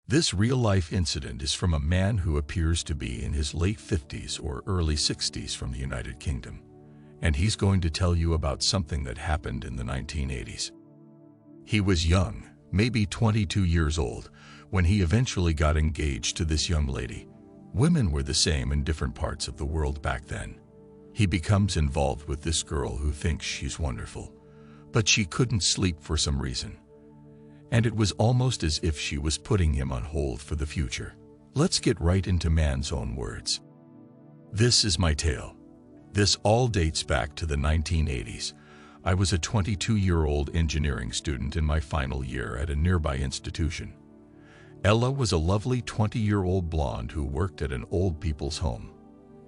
This real-life incident is from a man who appears to be in his late 50s or early 60s from the United Kingdom, and he's going to tell you about something that happened in the 1980s. He was young, maybe 22 years old, when he eventually got engaged to this young lady. Women were the same in different parts of the world back then. He becomes involved with this girl who thinks she's wonderful, but she couldn't sleep for some reason. And it was almost as if she was putting him on hold for the future. Let's get right into man's own words. This is my tale. This all dates back to the 1980s. I was a 22-year-old engineering student in my final year at a nearby institution. Ella was a lovely 20-year-old blonde who worked at an old people's home.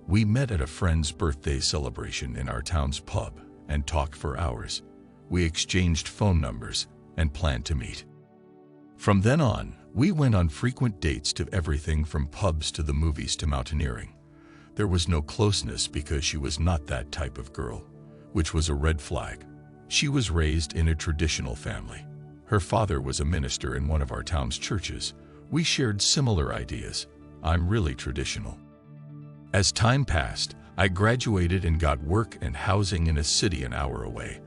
We met at a friend's birthday celebration in our town's pub and talked for hours. We exchanged phone numbers and planned to meet. From then on, we went on frequent dates to everything from pubs to the movies to mountaineering. There was no closeness because she was not that type of girl, which was a red flag. She was raised in a traditional family. Her father was a minister in one of our town's churches. We shared similar ideas. I'm really traditional. As time passed, I graduated and got work and housing in a city an hour away.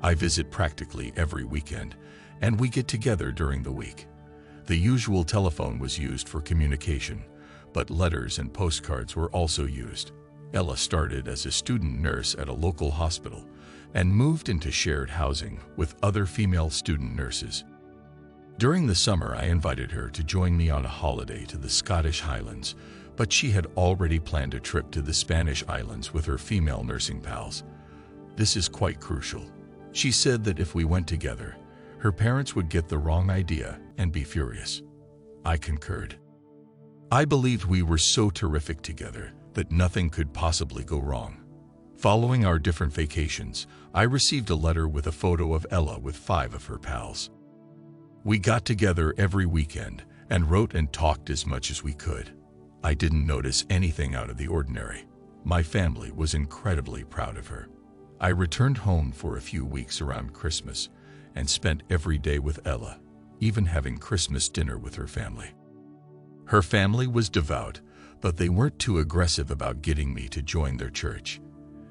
I visit practically every weekend, and we get together during the week. The usual telephone was used for communication, but letters and postcards were also used. Ella started as a student nurse at a local hospital and moved into shared housing with other female student nurses. During the summer, I invited her to join me on a holiday to the Scottish Highlands, but she had already planned a trip to the Spanish islands with her female nursing pals. This is quite crucial. She said that if we went together, her parents would get the wrong idea and be furious. I concurred. I believed we were so terrific together that nothing could possibly go wrong. Following our different vacations, I received a letter with a photo of Ella with 5 of her pals. We got together every weekend and wrote and talked as much as we could. I didn't notice anything out of the ordinary. My family was incredibly proud of her. I returned home for a few weeks around Christmas and spent every day with Ella, even having Christmas dinner with her family. Her family was devout, but they weren't too aggressive about getting me to join their church.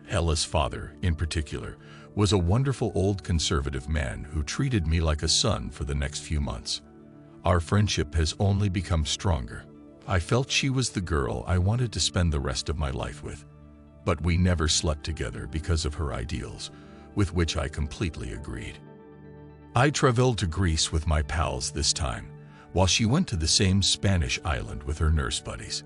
Ella's father, in particular, was a wonderful old conservative man who treated me like a son for the next few months. Our friendship has only become stronger. I felt she was the girl I wanted to spend the rest of my life with, but we never slept together because of her ideals, with which I completely agreed. I traveled to Greece with my pals this time, while she went to the same Spanish island with her nurse buddies.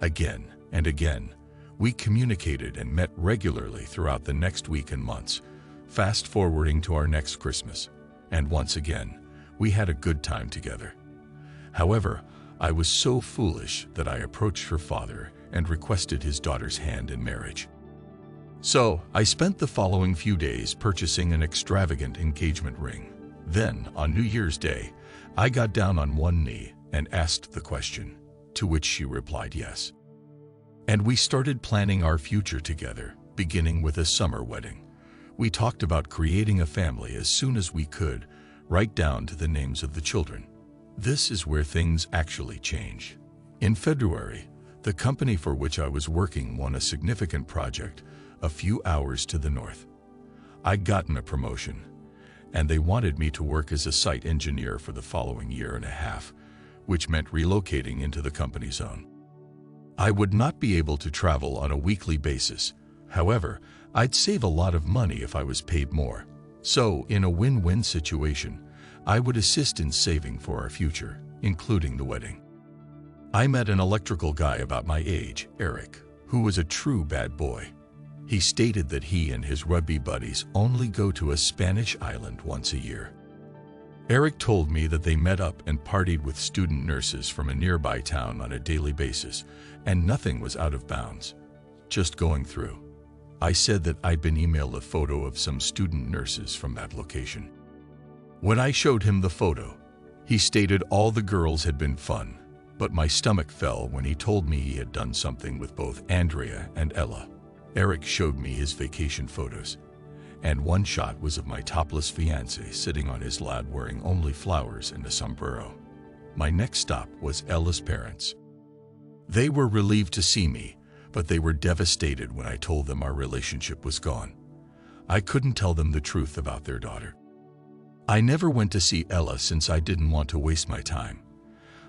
Again and again, we communicated and met regularly throughout the next week and months, fast-forwarding to our next Christmas, and once again, we had a good time together. However, I was so foolish that I approached her father and requested his daughter's hand in marriage. So, I spent the following few days purchasing an extravagant engagement ring. Then, on New Year's Day, I got down on one knee and asked the question, to which she replied yes. And we started planning our future together, beginning with a summer wedding. We talked about creating a family as soon as we could, right down to the names of the children. This is where things actually change. In February, the company for which I was working won a significant project a few hours to the north. I'd gotten a promotion, and they wanted me to work as a site engineer for the following year and a half, which meant relocating into the company zone. I would not be able to travel on a weekly basis. However, I'd save a lot of money if I was paid more. So, in a win-win situation, I would assist in saving for our future, including the wedding. I met an electrical guy about my age, Eric, who was a true bad boy. He stated that he and his rugby buddies only go to a Spanish island once a year. Eric told me that they met up and partied with student nurses from a nearby town on a daily basis, and nothing was out of bounds, just going through. I said that I'd been emailed a photo of some student nurses from that location. When I showed him the photo, he stated all the girls had been fun, but my stomach fell when he told me he had done something with both Andrea and Ella. Eric showed me his vacation photos, and one shot was of my topless fiancée sitting on his lap wearing only flowers and a sombrero. My next stop was Ella's parents. They were relieved to see me, but they were devastated when I told them our relationship was gone. I couldn't tell them the truth about their daughter. I never went to see Ella since I didn't want to waste my time.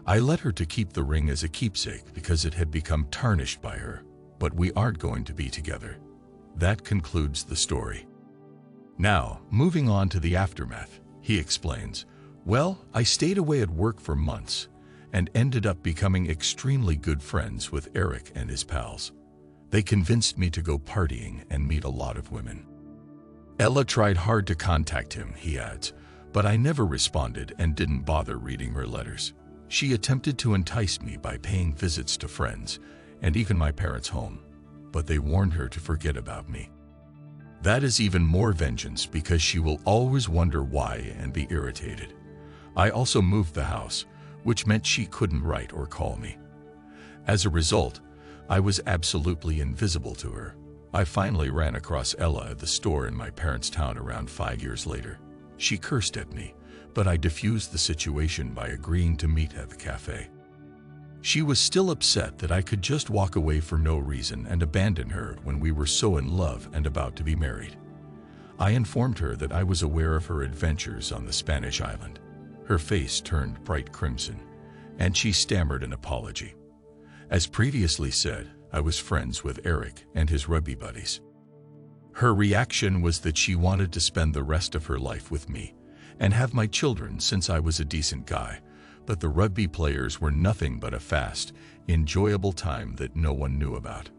I let her to keep the ring as a keepsake because it had become tarnished by her, but we aren't going to be together. That concludes the story. Now, moving on to the aftermath, he explains, well, I stayed away at work for months and ended up becoming extremely good friends with Eric and his pals. They convinced me to go partying and meet a lot of women. Ella tried hard to contact him, he adds, but I never responded and didn't bother reading her letters. She attempted to entice me by paying visits to friends and even my parents' home, but they warned her to forget about me. That is even more vengeance because she will always wonder why and be irritated. I also moved the house, which meant she couldn't write or call me. As a result, I was absolutely invisible to her. I finally ran across Ella at the store in my parents' town around 5 years later. She cursed at me, but I diffused the situation by agreeing to meet at the cafe. She was still upset that I could just walk away for no reason and abandon her when we were so in love and about to be married. I informed her that I was aware of her adventures on the Spanish island. Her face turned bright crimson, and she stammered an apology. As previously said, I was friends with Eric and his rugby buddies. Her reaction was that she wanted to spend the rest of her life with me and have my children since I was a decent guy, but the rugby players were nothing but a fast, enjoyable time that no one knew about.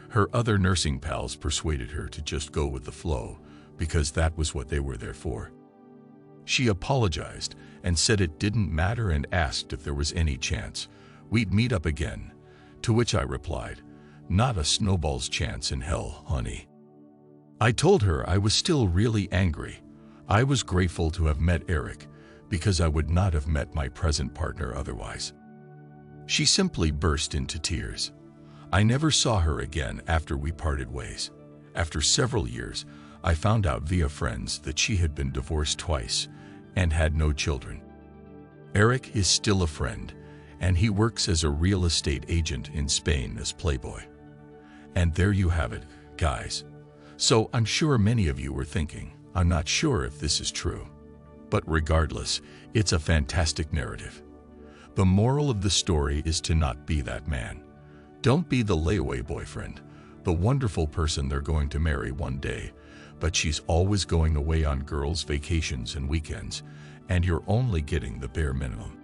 Her other nursing pals persuaded her to just go with the flow because that was what they were there for. She apologized and said it didn't matter and asked if there was any chance we'd meet up again, to which I replied, "Not a snowball's chance in hell, honey." I told her I was still really angry. I was grateful to have met Eric because I would not have met my present partner otherwise. She simply burst into tears. I never saw her again after we parted ways. After several years, I found out via friends that she had been divorced twice and had no children. Eric is still a friend, and he works as a real estate agent in Spain as Playboy. And there you have it, guys. So I'm sure many of you were thinking, I'm not sure if this is true. But regardless, it's a fantastic narrative. The moral of the story is to not be that man. Don't be the layaway boyfriend, the wonderful person they're going to marry one day, but she's always going away on girls' vacations and weekends, and you're only getting the bare minimum.